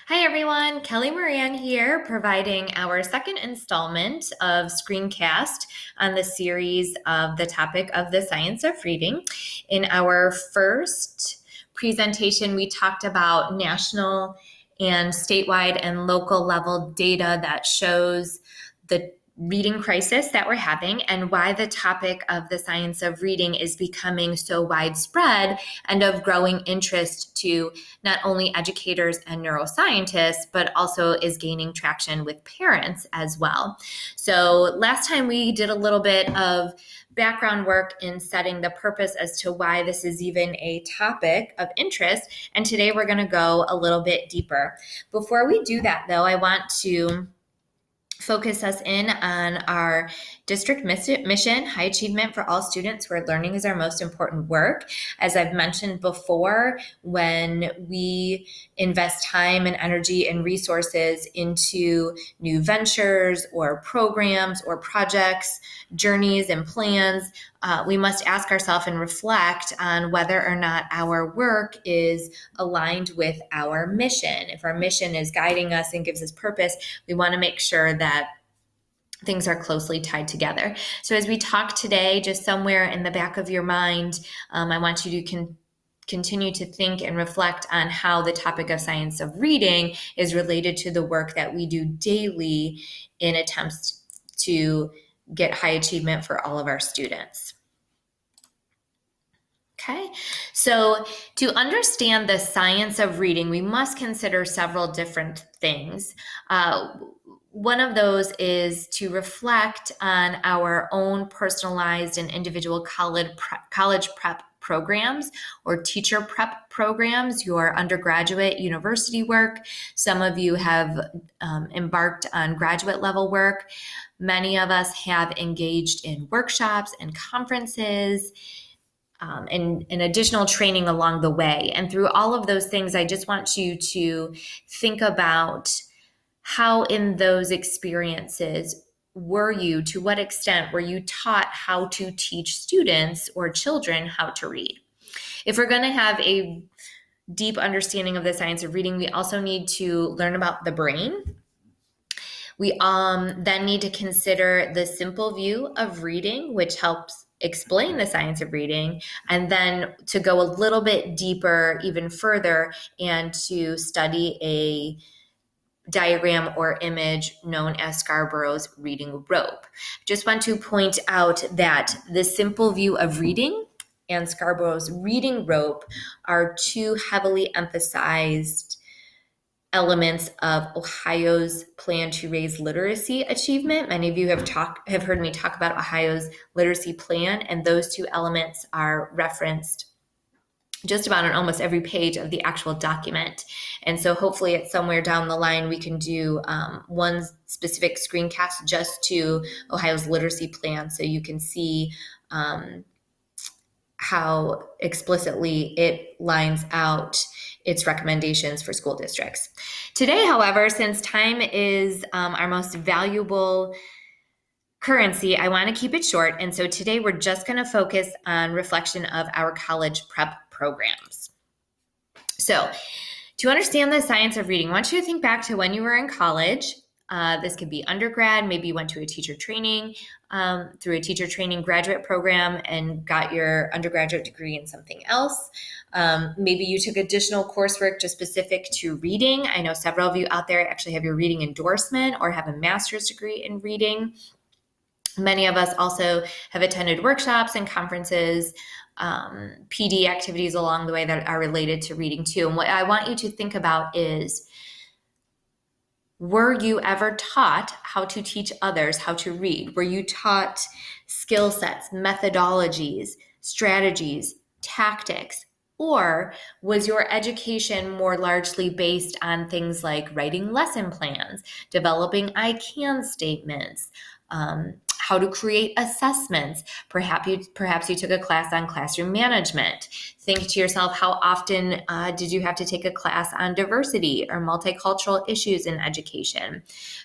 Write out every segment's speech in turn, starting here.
Hi everyone, Kelly Moran here, providing our second installment of Screencast on the series of the topic of the science of reading. In our first presentation, we talked about national and statewide and local level data that shows the reading crisis that we're having and why the topic of the science of reading is becoming so widespread and of growing interest to not only educators and neuroscientists, but also is gaining traction with parents as well. So last time we did a little bit of background work in setting the purpose as to why this is even a topic of interest. And today we're going to go a little bit deeper. Before we do that, though, I want to focus us in on our district mission, high achievement for all students where learning is our most important work. As I've mentioned before, when we invest time and energy and resources into new ventures or programs or projects, journeys and plans, we must ask ourselves and reflect on whether or not our work is aligned with our mission. If our mission is guiding us and gives us purpose, we want to make sure that things are closely tied together. So as we talk today, just somewhere in the back of your mind, I want you to continue to think and reflect on how the topic of science of reading is related to the work that we do daily in attempts to get high achievement for all of our students. Okay, so to understand the science of reading, we must consider several different things. One of those is to reflect on our own personalized and individual college prep programs or teacher prep programs, your undergraduate university work. Some of you have embarked on graduate level work. Many of us have engaged in workshops and conferences. And additional training along the way. And through all of those things, I just want you to think about how in those experiences to what extent were you taught how to teach students or children how to read? If we're going to have a deep understanding of the science of reading, we also need to learn about the brain. We then need to consider the simple view of reading, which helps explain the science of reading, and then to go a little bit deeper, even further, and to study a diagram or image known as Scarborough's reading rope. Just want to point out that the simple view of reading and Scarborough's reading rope are two heavily emphasized elements of Ohio's plan to raise literacy achievement. Many of you have heard me talk about Ohio's literacy plan, and those two elements are referenced just about on almost every page of the actual document. And so hopefully at somewhere down the line, we can do one specific screencast just to Ohio's literacy plan so you can see how explicitly it lines out its recommendations for school districts. Today, however, since time is our most valuable currency, I want to keep it short. And so today we're just going to focus on reflection of our college prep programs. So to understand the science of reading, I want you to think back to when you were in college. This could be undergrad. Maybe you went to a teacher training through a teacher training graduate program and got your undergraduate degree in something else. Maybe you took additional coursework just specific to reading. I know several of you out there actually have your reading endorsement or have a master's degree in reading. Many of us also have attended workshops and conferences, PD activities along the way that are related to reading too. And what I want you to think about is, were you ever taught how to teach others how to read? Were you taught skill sets, methodologies, strategies, tactics? Or was your education more largely based on things like writing lesson plans, developing I can statements, how to create assessments? Perhaps you took a class on classroom management. Think to yourself, how often did you have to take a class on diversity or multicultural issues in education?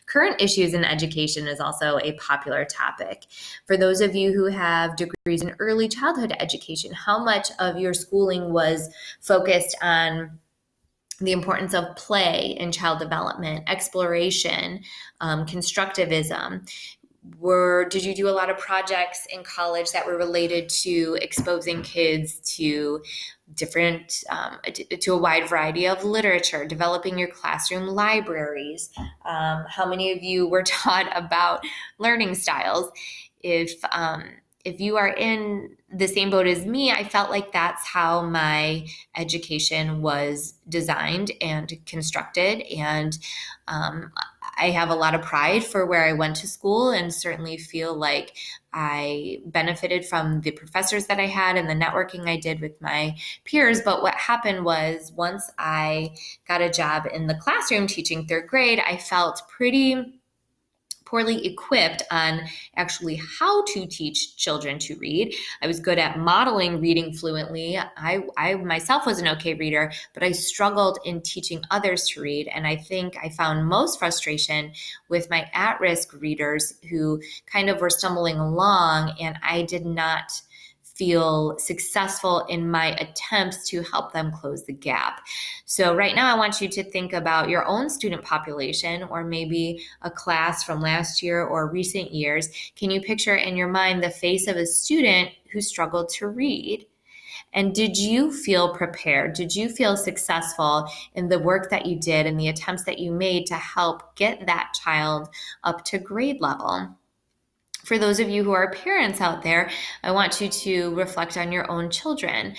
Current issues in education is also a popular topic. For those of you who have degrees in early childhood education, how much of your schooling was focused on the importance of play in child development, exploration, constructivism. Did you do a lot of projects in college that were related to exposing kids to different to a wide variety of literature, developing your classroom libraries? How many of you were taught about learning styles? If you are in the same boat as me, I felt like that's how my education was designed and constructed. And I have a lot of pride for where I went to school, and certainly feel like I benefited from the professors that I had and the networking I did with my peers. But what happened was, once I got a job in the classroom teaching third grade, I felt pretty poorly equipped on actually how to teach children to read. I was good at modeling reading fluently. I myself was an okay reader, but I struggled in teaching others to read. And I think I found most frustration with my at-risk readers who kind of were stumbling along, and I did not feel successful in my attempts to help them close the gap. So right now I want you to think about your own student population, or maybe a class from last year or recent years. Can you picture in your mind the face of a student who struggled to read? And did you feel prepared? Did you feel successful in the work that you did and the attempts that you made to help get that child up to grade level? For those of you who are parents out there, I want you to reflect on your own children.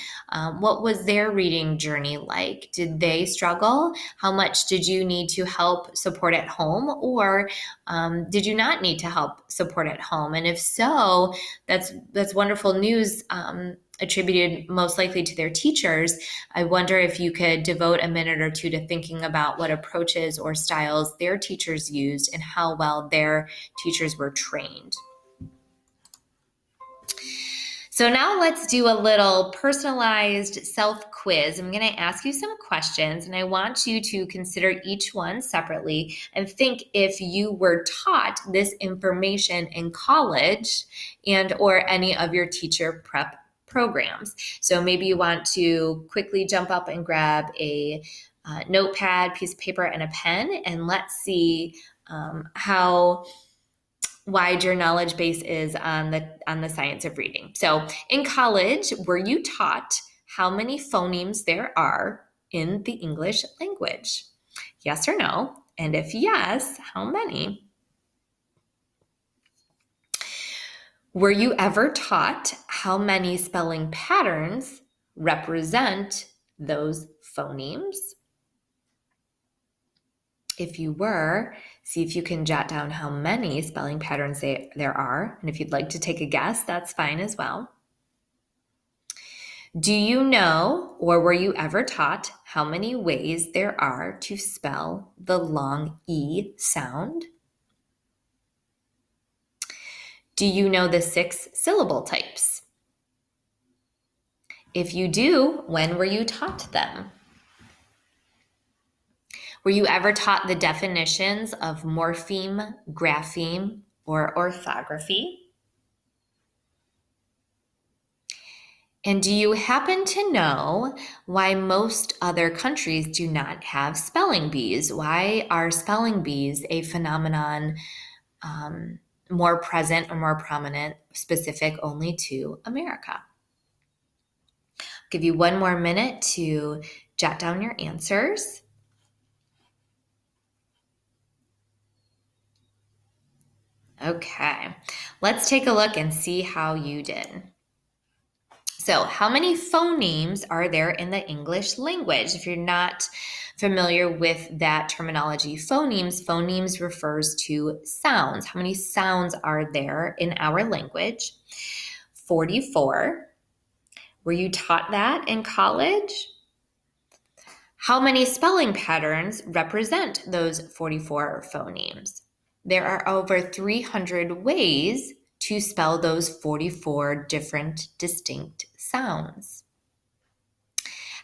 What was their reading journey like? Did they struggle? How much did you need to help support at home? Or did you not need to help support at home? And if so, that's wonderful news, attributed most likely to their teachers. I wonder if you could devote a minute or two to thinking about what approaches or styles their teachers used and how well their teachers were trained. So now let's do a little personalized self-quiz. I'm going to ask you some questions, and I want you to consider each one separately and think if you were taught this information in college and or any of your teacher prep programs. So maybe you want to quickly jump up and grab a notepad, piece of paper, and a pen, and let's see how wide your knowledge base is on the science of reading. So in college, were you taught how many phonemes there are in the English language? Yes or no? And if yes, how many? Were you ever taught how many spelling patterns represent those phonemes? If you were, see if you can jot down how many spelling patterns there are. And if you'd like to take a guess, that's fine as well. Do you know, or were you ever taught, how many ways there are to spell the long E sound? Do you know the 6 syllable types? If you do, when were you taught them? Were you ever taught the definitions of morpheme, grapheme, or orthography? And do you happen to know why most other countries do not have spelling bees? Why are spelling bees a phenomenon more present or more prominent, specific only to America? I'll give you one more minute to jot down your answers. Okay, let's take a look and see how you did. So, how many phonemes are there in the English language? If you're not familiar with that terminology, phonemes refers to sounds. How many sounds are there in our language? 44. Were you taught that in college? How many spelling patterns represent those 44 phonemes? There are over 300 ways to spell those 44 different distinct sounds.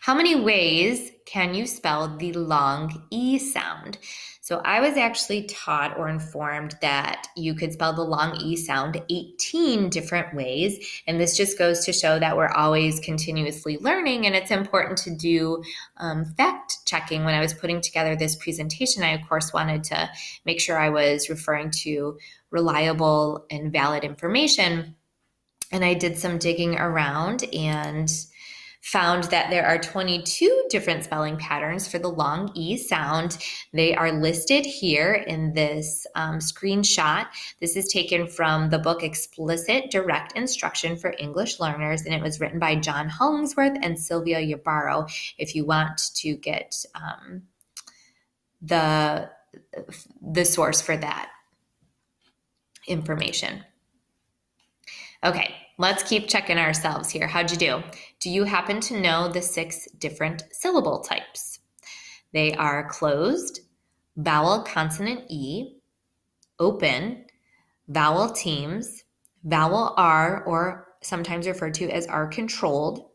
How many ways can you spell the long E sound? So I was actually taught or informed that you could spell the long E sound 18 different ways. And this just goes to show that we're always continuously learning, and it's important to do fact checking. When I was putting together this presentation, I, of course, wanted to make sure I was referring to reliable and valid information. And I did some digging around and found that there are 22 different spelling patterns for the long E sound. They are listed here in this screenshot. This is taken from the book Explicit Direct Instruction for English Learners, and it was written by John Hollingsworth and Sylvia Ybarra, if you want to get the source for that information. Okay, let's keep checking ourselves here. How'd you do? Do you happen to know the 6 different syllable types? They are closed, vowel consonant E, open, vowel teams, vowel R, or sometimes referred to as R controlled,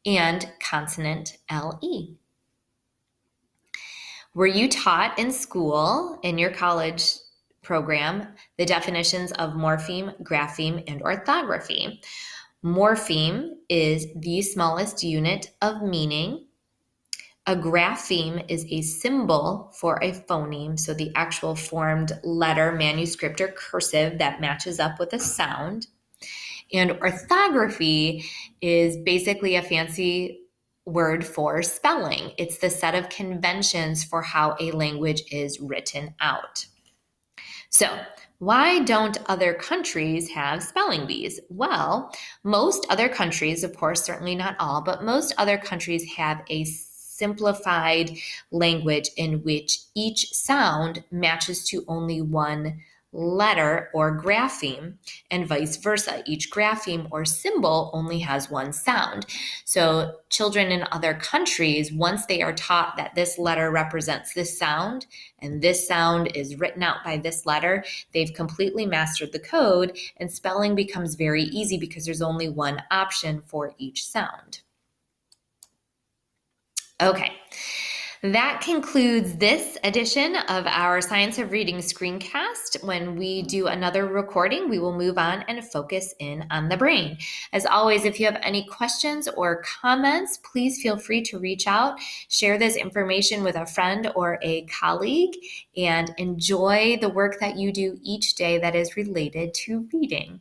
and consonant LE. Were you taught in school, in your college program, the definitions of morpheme, grapheme, and orthography? Morpheme is the smallest unit of meaning. A grapheme is a symbol for a phoneme, so the actual formed letter, manuscript, or cursive that matches up with a sound. And orthography is basically a fancy word for spelling. It's the set of conventions for how a language is written out. So, why don't other countries have spelling bees? Well, most other countries, of course, certainly not all, but most other countries have a simplified language in which each sound matches to only one letter or grapheme, and vice versa. Each grapheme or symbol only has one sound. So children in other countries, once they are taught that this letter represents this sound and this sound is written out by this letter, they've completely mastered the code, and spelling becomes very easy because there's only one option for each sound. Okay. That concludes this edition of our Science of Reading screencast. When we do another recording, we will move on and focus in on the brain. As always, if you have any questions or comments, please feel free to reach out, share this information with a friend or a colleague, and enjoy the work that you do each day that is related to reading.